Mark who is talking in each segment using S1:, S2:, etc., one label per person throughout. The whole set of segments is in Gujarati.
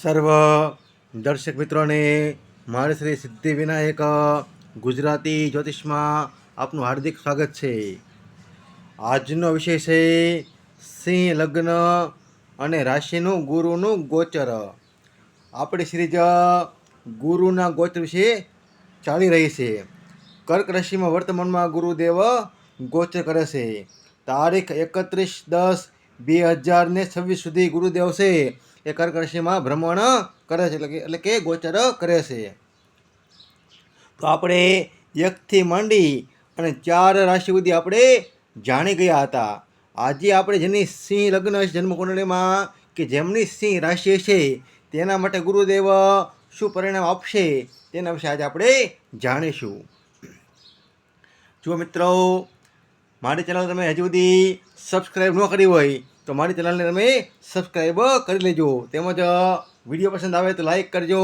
S1: સર્વ દર્શક મિત્રોને મારે શ્રી સિદ્ધિવિનાયક ગુજરાતી જ્યોતિષમાં આપનું હાર્દિક સ્વાગત છે। આજનો વિષય છે સિંહ લગ્ન અને રાશિનું ગુરુનું ગોચર। આપણી સિરીઝ ગુરુના ગોચર વિશે ચાલી રહી છે। કર્ક રાશિમાં વર્તમાનમાં ગુરુદેવ ગોચર કરે છે। તારીખ 31/10/2026 સુધી ગુરુદેવ છે એ કર્ક રાશિમાં ભ્રમણ કરે છે, એટલે કે ગોચર કરે છે। તો આપણે 1થી માંડી અને 4 રાશિ સુધી આપણે જાણી ગયા હતા। આજે આપણે જેની સિંહ લગ્ન છે જન્મકુંડળીમાં, કે જેમની સિંહ રાશિ છે તેના માટે ગુરુદેવ શું પરિણામ આપશે તેના વિશે આજે આપણે જાણીશું। જો મિત્રો, મારી ચેનલ તમે હજી સુધી સબસ્ક્રાઈબ ન કરી હોય તો મારી ચેનલને તમે સબસ્ક્રાઈબ કરી લેજો, તેમજ વિડીયો પસંદ આવે તો લાઈક કરજો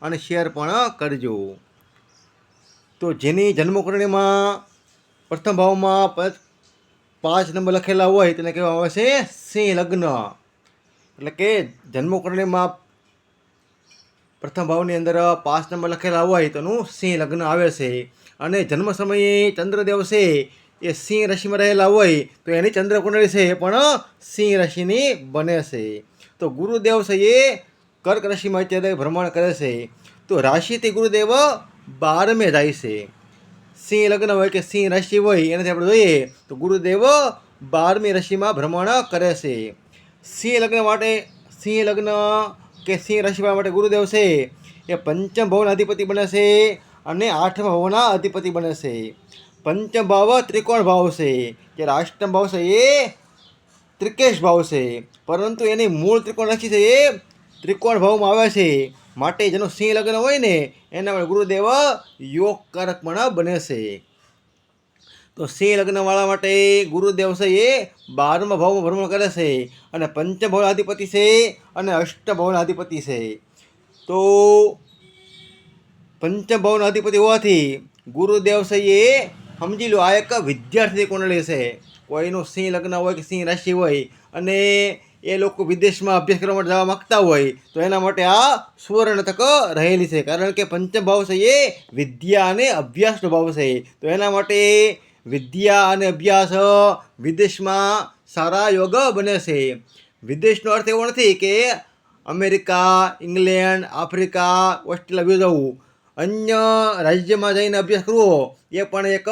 S1: અને શેર પણ કરજો। તો જેની જન્મકુંડળીમાં પ્રથમ ભાવમાં 5 નંબર લખેલા હોય તેને કહેવામાં આવે છે સિંહ લગ્ન। એટલે કે જન્મકુંડળીમાં પ્રથમ ભાવની અંદર 5 નંબર લખેલા હોય તેનું સિંહ લગ્ન આવે છે। અને જન્મ સમયે ચંદ્રદેવ છે એ સિંહ રાશિમાં રહેલા હોય તો એની ચંદ્રકુંડળી છે એ પણ સિંહ રાશિની બને છે। તો ગુરુદેવ છે એ કર્ક રાશિમાં અત્યારે ભ્રમણ કરે છે। તો રાશિથી ગુરુદેવ 12મે જાય છે। સિંહ લગ્ન હોય કે સિંહ રાશિ હોય એનાથી આપણે જોઈએ તો ગુરુદેવ 12મી રાશિમાં ભ્રમણ કરે છે। સિંહ લગ્ન કે સિંહ રાશિ માટે ગુરુદેવ છે એ પંચમ ભાવના અધિપતિ બને છે અને 8મા ભાવના અધિપતિ બને છે। પંચમ ભાવ ત્રિકોણ ભાવ છે, જ્યારે અષ્ટમ ભાવ છે એ ત્રિકેશ ભાવ છે, પરંતુ એની મૂળ ત્રિકોણ રાશિ છે એ ત્રિકોણ ભાવમાં આવે છે। માટે જેનું સિંહ લગ્ન હોય ને એના માટે ગુરુદેવ યોગકારક પણ બને છે। તો સિંહ લગ્નવાળા માટે ગુરુદેવ છે એ 12મા ભાવમાં ભ્રમણ કરે છે અને પંચમ ભાવના અધિપતિ છે અને અષ્ટમ ભાવના અધિપતિ છે। તો પંચમ ભાવના અધિપતિ હોવાથી ગુરુદેવ છે એ સમજી લો આ એક વિદ્યાર્થી કુંડળી છે। કોઈનું સિંહ લગ્ન હોય કે સિંહ રાશિ હોય અને એ લોકો વિદેશમાં અભ્યાસ કરવા માટે જવા માગતા હોય તો એના માટે આ સુવર્ણ તક રહેલી છે, કારણ કે પંચમ ભાવ છે એ વિદ્યા અને અભ્યાસનો ભાવ છે। તો એના માટે વિદ્યા અને અભ્યાસ વિદેશમાં સારા યોગ બને છે। વિદેશનો અર્થ એવો નથી કે અમેરિકા, ઇંગ્લેન્ડ, આફ્રિકા, ઓસ્ટ્રેલિયા જવું, અન્ય રાજ્યમાં જઈને અભ્યાસ કરવો એ પણ એક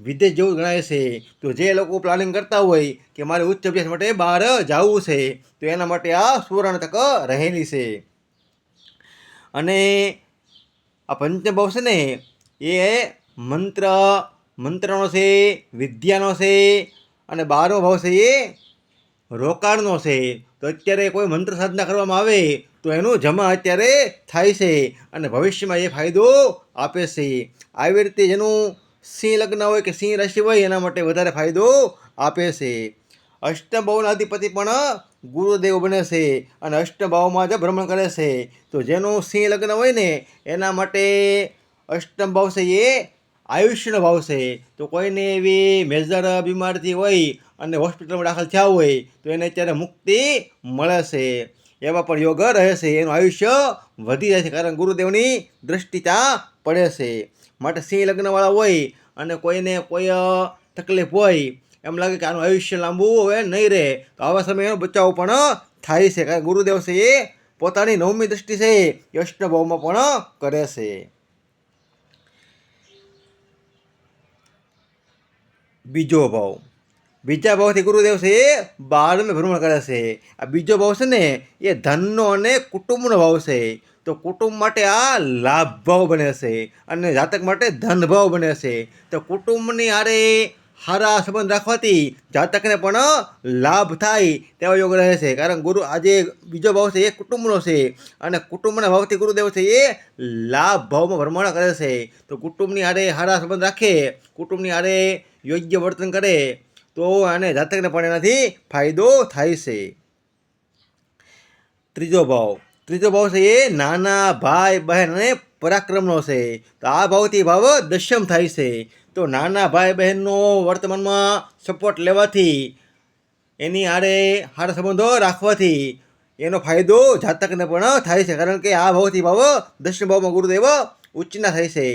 S1: વિદેશ જેવું ગણાય છે। તો જે લોકો પ્લાનિંગ કરતા હોય કે મારે ઉચ્ચ અભ્યાસ માટે બહાર જવું છે તો એના માટે આ સુવર્ણ તક રહેલી છે। અને આ પંચમ ભાવ છે ને એ મંત્રનો છે, વિદ્યાનો છે, અને 12મો ભાવ છે એ રોકાણનો છે। તો અત્યારે કોઈ મંત્ર સાધના કરવામાં આવે તો એનું જમા અત્યારે થાય છે અને ભવિષ્યમાં એ ફાયદો આપે છે। આવી રીતે જેનું સિંહ લગ્ન હોય કે સિંહ રાશિ હોય એના માટે વધારે ફાયદો આપે છે। અષ્ટમ ભાવના અધિપતિ પણ ગુરુદેવ બને છે અને અષ્ટમ ભાવમાં જ ભ્રમણ કરે છે। તો જેનું સિંહ લગ્ન હોય ને એના માટે અષ્ટમ ભાવ છે એ આયુષ્યનો ભાવ છે। તો કોઈને એવી મેજર બીમારી હોય અને હોસ્પિટલમાં દાખલ થયા હોય તો એને અત્યારે મુક્તિ મળે છે, એવા પણ યોગ રહે છે, એનું આયુષ્ય વધી જાય છે, કારણ ગુરુદેવની દ્રષ્ટિ ત્યાં પડે છે। માટે સિંહ લગ્નવાળા હોય અને કોઈને કોઈ તકલીફ હોય, એમ લાગે કે આનું આયુષ્ય લાંબુ હવે નહીં રહે, તો આવા સમયે એનો બચાવ પણ થાય છે, કારણ ગુરુદેવ છે એ પોતાની 9મી દ્રષ્ટિ છે એ અષ્ટમ ભાવમાં પણ કરે છે। બીજા ભાવથી ગુરુદેવ છે એ 12મે ભ્રમણ કરે છે। આ બીજો ભાવ છે ને એ ધનનો અને કુટુંબનો ભાવ છે। તો કુટુંબ માટે આ લાભ ભાવ બને છે અને જાતક માટે ધન ભાવ બને છે। તો કુટુંબની હારે સારા સંબંધ રાખવાથી જાતકને પણ લાભ થાય તેવા યોગ રહે છે, કારણ આજે બીજો ભાવ છે એ કુટુંબનો છે અને કુટુંબના ભાવથી ગુરુદેવ છે એ લાભ ભાવમાં ભ્રમણ કરે છે। તો કુટુંબની હારે સારા સંબંધ રાખે, કુટુંબની હારે યોગ્ય વર્તન કરે તો આને જાતકને પણ એનાથી ફાયદો થાય છે। ત્રીજો ભાવ છે એ નાના ભાઈ બહેન અને પરાક્રમનો છે। તો આ ભાવથી ભાવ દશમ થાય છે। તો નાના ભાઈ બહેનનો વર્તમાનમાં સપોર્ટ લેવાથી, એની હારે સારા સંબંધો રાખવાથી એનો ફાયદો જાતકને પણ થાય છે, કારણ કે આ ભાવથી ભાવ દશમ ભાવમાં ગુરુદેવ ઉચ્ચના થાય છે.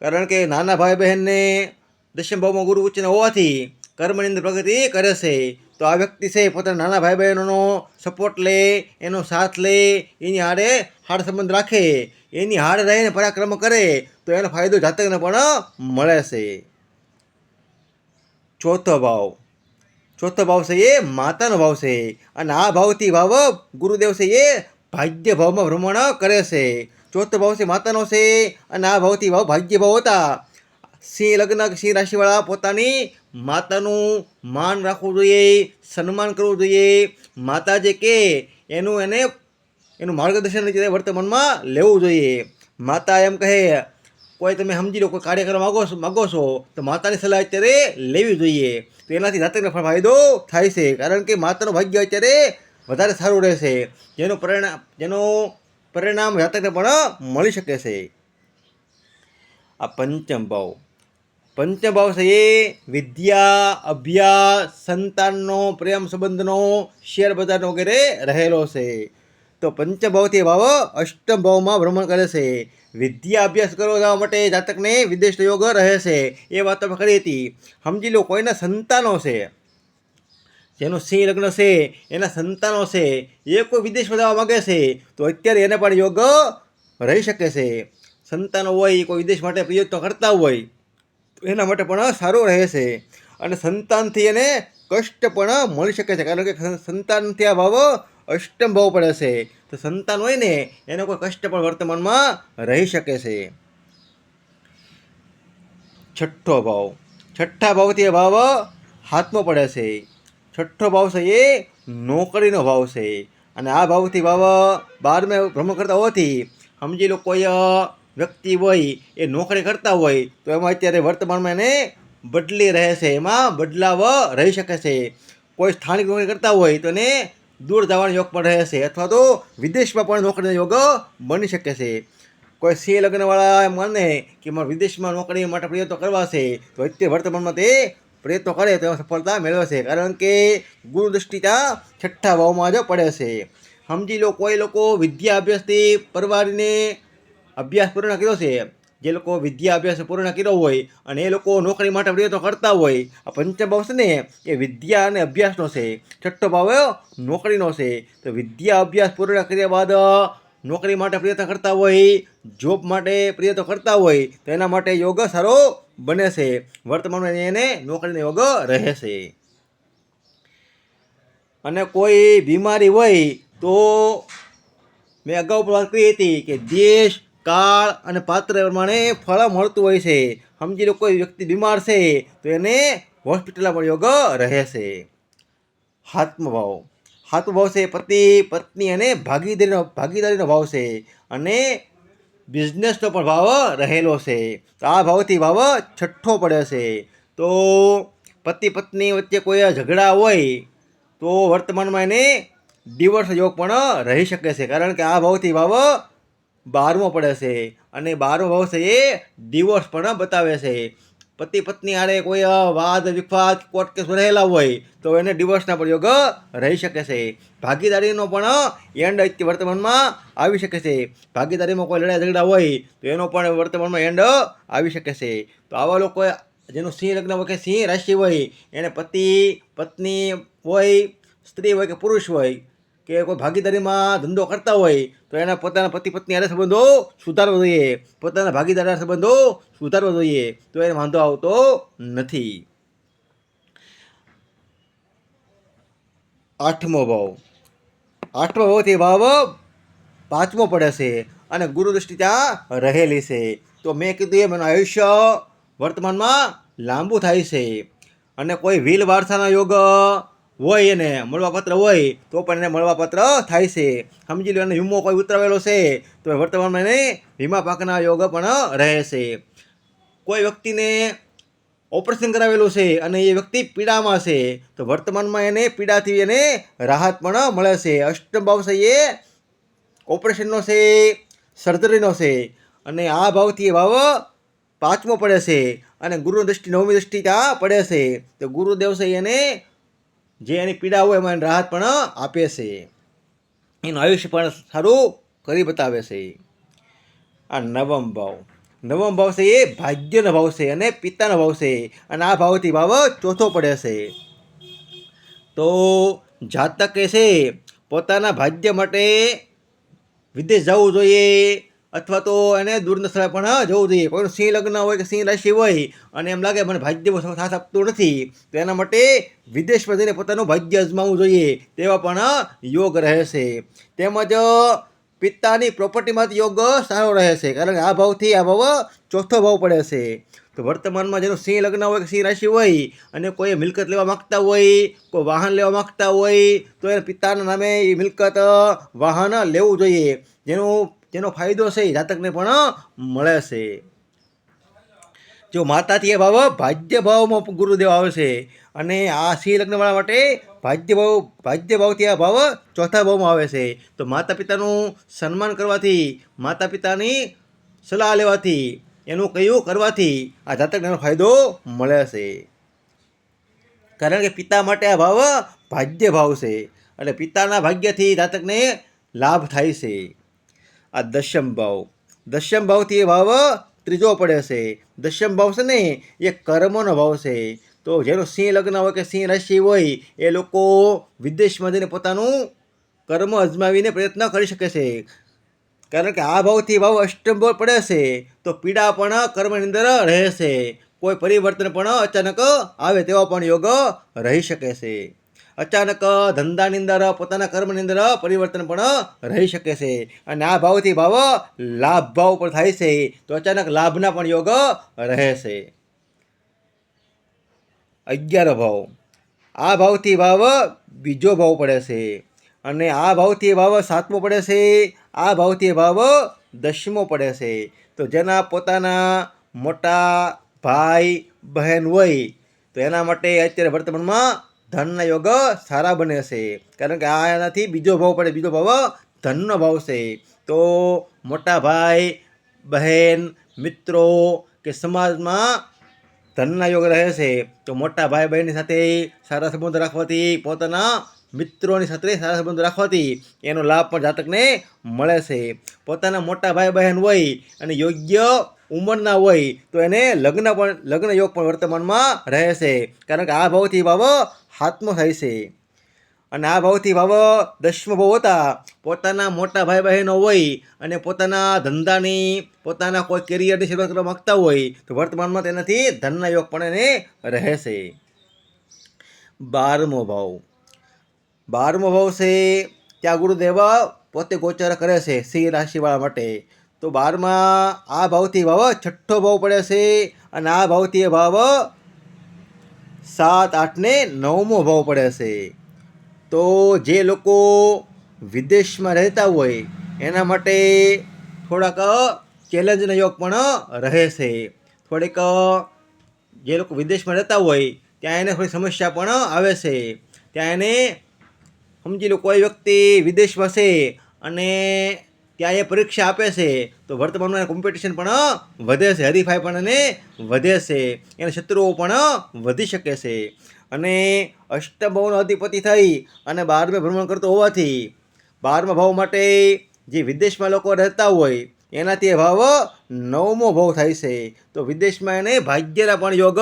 S1: કારણ કે નાના ભાઈ બહેનને દશમ ભાવમાં ગુરુ ઉચ્ચના હોવાથી કર્મની અંદર પ્રગતિ કરે છે. તો આ વ્યક્તિ છે પોતાના નાના ભાઈ બહેનોનો સપોર્ટ લે, એનો સાથ લે, એની હારે હાર સંબંધ રાખે, એની હારે રહીને પરાક્રમ કરે તો એનો ફાયદો જાતકને પણ મળે છે. ચોથો ભાવ છે એ માતાનો ભાવ છે, અને આ ભાવથી ભાવ ગુરુદેવ છે એ ભાગ્ય ભાવમાં ભ્રમણ કરે છે. ચોથો ભાવ છે માતાનો છે, અને આ ભાવથી ભાવ ભાગ્ય ભાવ હતા. સિંહ લગ્ન સિંહ રાશિવાળા પોતાની માતાનું માન રાખવું જોઈએ, સન્માન કરવું જોઈએ. માતા જે કે એનું માર્ગદર્શન વર્તમાનમાં લેવું જોઈએ. માતા એમ કહે, કોઈ તમે સમજી લો, કોઈ કાર્ય કરવા માગો છો તો માતાની સલાહ અત્યારે લેવી જોઈએ. તો એનાથી જાતકને ફાયદો થાય છે, કારણ કે માતાનું ભાગ્ય અત્યારે વધારે સારું રહેશે, જેનું પરિણામ જાતકને પણ મળી શકે છે. આ પંચમ ભાવ છે એ વિદ્યા, અભ્યાસ, સંતાનનો, પ્રેમ સંબંધનો, શેર બજારનો વગેરે રહેલો છે. તો પંચમ ભાવથી ભાવ અષ્ટમ ભાવમાં ભ્રમણ કરે છે. વિદ્યા અભ્યાસ કરવા જવા માટે જાતકને વિદેશનો યોગ રહે છે. એ વાત અમે કરી હતી. સમજી લો, કોઈના સંતાનો છે, જેનું સિંહ લગ્ન છે, એના સંતાનો છે, એ કોઈ વિદેશમાં જવા માગે છે તો અત્યારે એને પણ યોગ રહી શકે છે. સંતાનો હોય, કોઈ વિદેશ માટે પ્રયત્નો કરતા હોય તો એના માટે પણ સારું રહે છે. અને સંતાનથી એને કષ્ટ પણ મળી શકે છે, કારણ કે સંતાનથી આ ભાવ અષ્ટમ ભાવ પડે છે. તો સંતાન હોય ને એને કોઈ કષ્ટ પણ વર્તમાનમાં રહી શકે છે. છઠ્ઠા ભાવથી ભાવ હાથમાં પડે છે. છઠ્ઠો ભાવ છે એ નોકરીનો ભાવ છે, અને આ ભાવથી ભાવ 12મે ભ્રમણ કરતા હોવાથી સમજી લો, કોઈ વ્યક્તિ હોય એ નોકરી કરતા હોય તો એમાં અત્યારે વર્તમાનમાં એને બદલી રહે છે, એમાં બદલાવ રહી શકે છે. કોઈ સ્થાનિક નોકરી કરતા હોય તો એને દૂર જવાનો યોગ પણ રહે છે, અથવા તો વિદેશમાં પણ નોકરીનો યોગ બની શકે છે. કોઈ સિંહ લગ્નવાળા એમ માને કે મારે વિદેશમાં નોકરી માટે પ્રયત્નો કરવા છે તો અત્યારે વર્તમાનમાં તે પ્રયત્નો કરે તો એમાં સફળતા મેળવે છે, કારણ કે ગુરુ દૃષ્ટિ ત્યાં છઠ્ઠા ભાવમાં જ પડે છે. સમજી લો, કોઈ લોકો વિદ્યા અભ્યાસથી પરવારીને અભ્યાસ પૂર્ણ કર્યો છે, જે લોકો વિદ્યા અભ્યાસ પૂર્ણ કર્યો હોય અને એ લોકો નોકરી માટે પ્રયત્નો કરતા હોય, આ પંચમ ભાવ છે ને એ વિદ્યા અને અભ્યાસનો છે, છઠ્ઠો ભાવ નોકરીનો છે. તો વિદ્યા અભ્યાસ પૂર્ણ કર્યા બાદ નોકરી માટે પ્રયત્ન કરતા હોય, જોબ માટે પ્રયત્નો કરતા હોય તો એના માટે યોગ સારો બને છે. વર્તમાનમાં એને નોકરીનો યોગ રહે છે. અને કોઈ બીમારી હોય તો મેં અગાઉ પણ વાત કરી હતી કે દેશ, કાળ અને પાત્ર પ્રમાણે ફળ મળતું હોય છે. સમજી લો, કોઈ વ્યક્તિ બીમાર છે તો એને હોસ્પિટલમાં પણ યોગ રહે છે. સાતમો ભાવ છે પતિ પત્ની અને ભાગીદારીનો ભાવ છે, અને બિઝનેસનો પણ ભાવ રહેલો છે. તો આ ભાવથી ભાવ છઠ્ઠો પડે છે. તો પતિ પત્ની વચ્ચે કોઈ ઝઘડા હોય તો વર્તમાનમાં એને ડિવોર્સ યોગ પણ રહી શકે છે, કારણ કે આ ભાવથી ભાવ 12મો પડે છે, અને 12મો ભાવ છે એ ડિવોર્સ પણ બતાવે છે. પતિ પત્ની હારે કોઈ વાદ વિવાદ કોર્ટ કેસ રહેલા હોય તો એને ડિવોર્સના પણ યોગ રહી શકે છે. ભાગીદારીનો પણ એન્ડ વર્તમાનમાં આવી શકે છે. ભાગીદારીમાં કોઈ લડાઈ ઝઘડા હોય તો એનો પણ વર્તમાનમાં એન્ડ આવી શકે છે. તો આવા લોકો જેનું સિંહ લગ્ન હોય કે સિંહ રાશિ હોય, એને પતિ પત્ની હોય, સ્ત્રી હોય કે પુરુષ હોય, કે કોઈ ભાગીદારીમાં ધંધો કરતા હોય તો એના પોતાના પતિ પત્ની હારે સંબંધો સુધારવા જોઈએ, પોતાના ભાગીદાર સંબંધો સુધારવા જોઈએ, તો એને વાંધો આવતો નથી. આઠમો ભાવથી ભાવ 5મો પડે છે, અને ગુરુ દૃષ્ટિ ત્યાં રહેલી છે. તો મેં કીધું એમ એનું આયુષ્ય વર્તમાનમાં લાંબુ થાય છે. અને કોઈ વીલ વારસાના યોગ હોય, એને મળવાપાત્ર હોય તો પણ એને મળવાપાત્ર થાય છે. સમજી લો, એને વીમો કોઈ ઉતરાવેલો છે તો વર્તમાનમાં એને વીમા પાકના યોગ પણ રહે છે. કોઈ વ્યક્તિને ઓપરેશન કરાવેલું છે અને એ વ્યક્તિ પીડામાં છે તો વર્તમાનમાં એને પીડાથી એને રાહત પણ મળે છે. અષ્ટમ ભાવ છે એ ઓપરેશનનો છે, સર્જરીનો છે, અને આ ભાવથી ભાવ 5મો પડે છે, અને ગુરુ દૃષ્ટિ 9મી દૃષ્ટિ ત્યાં પડે છે. તો ગુરુદેવ છે એને જે એની પીડા હોય એમાં રાહત પણ આપે છે. એનું આયુષ્ય પણ સારું કરી બતાવે છે. આ નવમ ભાવ છે એ ભાગ્યનો ભાવ છે અને પિતાનો ભાવ છે, અને આ ભાવથી ભાવ ચોથો પડે છે. તો જાતકે છે પોતાના ભાગ્ય માટે વિદેશ જવું જોઈએ, અથવા તો એને દૂરના સ્થળે પણ જવું જોઈએ. કોઈનું સિંહ લગ્ન હોય કે સિંહ રાશિ હોય અને એમ લાગે મને ભાગ્ય સાથ આપતું નથી, તો એના માટે વિદેશમાં જઈને પોતાનું ભાગ્ય અજમાવવું જોઈએ, તેવા પણ યોગ રહે છે. તેમજ પિતાની પ્રોપર્ટીમાંથી યોગ સારો રહે છે, કારણ કે આ ભાવથી આ ભાવ ચોથો ભાવ પડે છે. તો વર્તમાનમાં જેનું સિંહ લગ્ન હોય કે સિંહ રાશિ હોય અને કોઈ મિલકત લેવા માગતા હોય, કોઈ વાહન લેવા માગતા હોય, તો એ પિતાના નામે એ મિલકત વાહન લેવું જોઈએ, જેનો ફાયદો છે એ જાતકને પણ મળે છે. જો માતાથી એ ભાવ ભાગ્ય ભાવમાં ગુરુદેવ આવે છે, અને આ સિંહ લગ્નવાળા માટે ભાગ્ય ભાવથી આ ભાવ ચોથા ભાવમાં આવે છે. તો માતા પિતાનું સન્માન કરવાથી, માતા પિતાની સલાહ લેવાથી, એનું કયું કરવાથી આ જાતકને એનો ફાયદો મળે છે. કારણ કે પિતા માટે આ ભાવ ભાગ્ય ભાવ છે, એટલે પિતાના ભાગ્યથી જાતકને લાભ થાય છે. આ દશમ ભાવથી એ ભાવ ત્રીજો પડે છે. દશમ ભાવ છે ને એ કર્મનો ભાવ છે. તો જેનો સિંહ લગ્ન હોય કે સિંહ રાશિ હોય એ લોકો વિદેશમાં જઈને પોતાનું કર્મ અજમાવીને પ્રયત્ન કરી શકે છે. કારણ કે આ ભાવથી ભાવ અષ્ટમ ભાવ પડે છે, તો પીડા પણ કર્મની અંદર રહે છે. કોઈ પરિવર્તન પણ અચાનક આવે તેવા પણ યોગ રહી શકે છે. અચાનક ધંધાની અંદર, પોતાના કર્મની અંદર પરિવર્તન પણ રહી શકે છે. અને આ ભાવથી ભાવ લાભ ભાવ પણ થાય છે, તો અચાનક લાભના પણ યોગ રહે છે. 11 ભાવ, આ ભાવથી ભાવ બીજો ભાવ પડે છે, અને આ ભાવથી ભાવ સાતમો પડે છે. આ ભાવથી ભાવ દસમો પડે છે. તો જેના પોતાના મોટા ભાઈ બહેન હોય, તો એના માટે અત્યારે વર્તમાનમાં ધનના યોગ સારા બને છે, કારણ કે આ એનાથી બીજો ભાવ પડે. બીજો ભાવ ધનનો ભાવ છે. તો મોટા ભાઈ બહેન, મિત્રો કે સમાજમાં ધનના યોગ રહે છે. તો મોટા ભાઈ બહેનની સાથે સારા સંબંધ રાખવાથી, પોતાના મિત્રોની સાથે સારા સંબંધ રાખવાથી એનો લાભ પણ જાતકને મળે છે. પોતાના મોટા ભાઈ બહેન હોય અને યોગ્ય ઉંમરના હોય, તો એને લગ્ન યોગ પણ વર્તમાનમાં રહે છે, કારણ કે આ ભાવથી ભાવ હાથમાં થાય છે. અને આ ભાવથી ભાવ દસમો ભાવ હતા, પોતાના મોટા ભાઈ બહેનો હોય અને પોતાના ધંધાની, પોતાના કોઈ કેરિયરની શરૂઆત કરવા માગતા હોય, તો વર્તમાનમાં તેનાથી ધનના યોગ પણ એને રહે છે. 12મો ભાવ છે ત્યાં ગુરુદેવ પોતે ગોચર કરે છે સિંહ રાશિવાળા માટે. તો 12મા આ ભાવથી ભાવ છઠ્ઠો ભાવ પડે છે, અને આ ભાવથી ભાવ 7, 8 ને 9મો ભાવ પડે છે. તો જે લોકો વિદેશમાં રહેતા હોય એના માટે થોડાક ચેલેન્જના યોગ પણ રહે છે. થોડીક જે લોકો વિદેશમાં રહેતા હોય ત્યાં એને થોડી સમસ્યા પણ આવે છે. ત્યાં એને સમજી લો, કોઈ વ્યક્તિ વિદેશમાં છે અને ત્યાં એ પરીક્ષા આપે છે, તો વર્તમાનમાં કોમ્પિટિશન પણ વધે છે, હરીફાઈ પણ એને વધે છે, એના શત્રુઓ પણ વધી શકે છે. અને અષ્ટમ ભાવનો અધિપતિ થઈ અને 12મે ભ્રમણ કરતો હોવાથી 12મા ભાવ માટે જે વિદેશમાં લોકો રહેતા હોય એનાથી એ ભાવ 9મો ભાવ થાય છે. તો વિદેશમાં એને ભાગ્યના પણ યોગ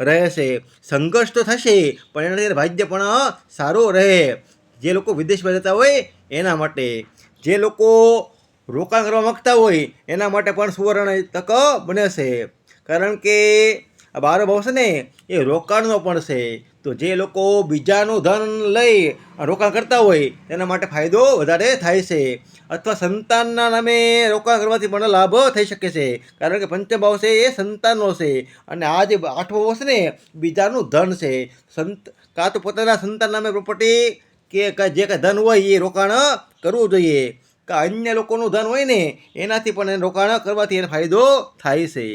S1: રહે છે. સંઘર્ષ તો થશે પણ એનાથી ભાગ્ય પણ સારું રહે. જે લોકો વિદેશમાં રહેતા હોય એના માટે, જે લોકો રોકાણ કરવા માગતા હોય એના માટે પણ સુવર્ણ તક બને છે, કારણ કે આ 12 ભાવ છે ને એ રોકાણનો પણ છે. તો જે લોકો બીજાનું ધન લઈ રોકાણ કરતા હોય તેના માટે ફાયદો વધારે થાય છે, અથવા સંતાનના નામે રોકાણ કરવાથી પણ લાભ થઈ શકે છે, કારણ કે પંચમ ભાવ છે એ સંતાનનો છે, અને આ જે 8મો ભાવ છે ને બીજાનું ધન છે. કાં તો પોતાના સંતાન નામે પ્રોપર્ટી કે જે કાંઈ ધન હોય એ રોકાણ કરવું જોઈએ, કે અન્ય લોકોનું ધન હોય ને એનાથી પણ એને રોકાણ કરવાથી એને ફાયદો થાય છે.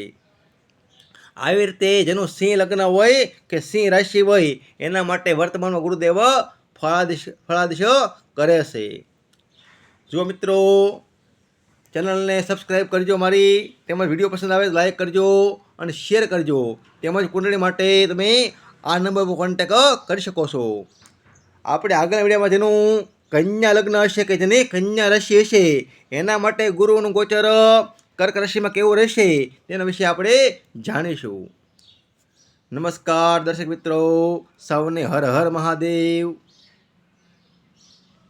S1: આવી રીતે જેનું સિંહ લગ્ન હોય કે સિંહ રાશિ હોય એના માટે વર્તમાનમાં ગુરુદેવ ફળાદિશ કરે છે. જો મિત્રો, ચેનલને સબસ્ક્રાઈબ કરજો મારી, તેમજ વિડીયો પસંદ આવે તો લાઈક કરજો અને શેર કરજો. તેમજ કુંડળી માટે તમે આ નંબર પર કોન્ટેક કરી શકો છો. આપણે આગળના વિડીયોમાં જેનું કન્યા લગ્ન હશે કે જેની કન્યા રાશિ હશે એના માટે ગુરુનું ગોચર કર્ક રાશિમાં કેવું રહેશે તેના વિશે આપણે જાણીશું. નમસ્કાર દર્શક મિત્રો, સૌને હર હર મહાદેવ.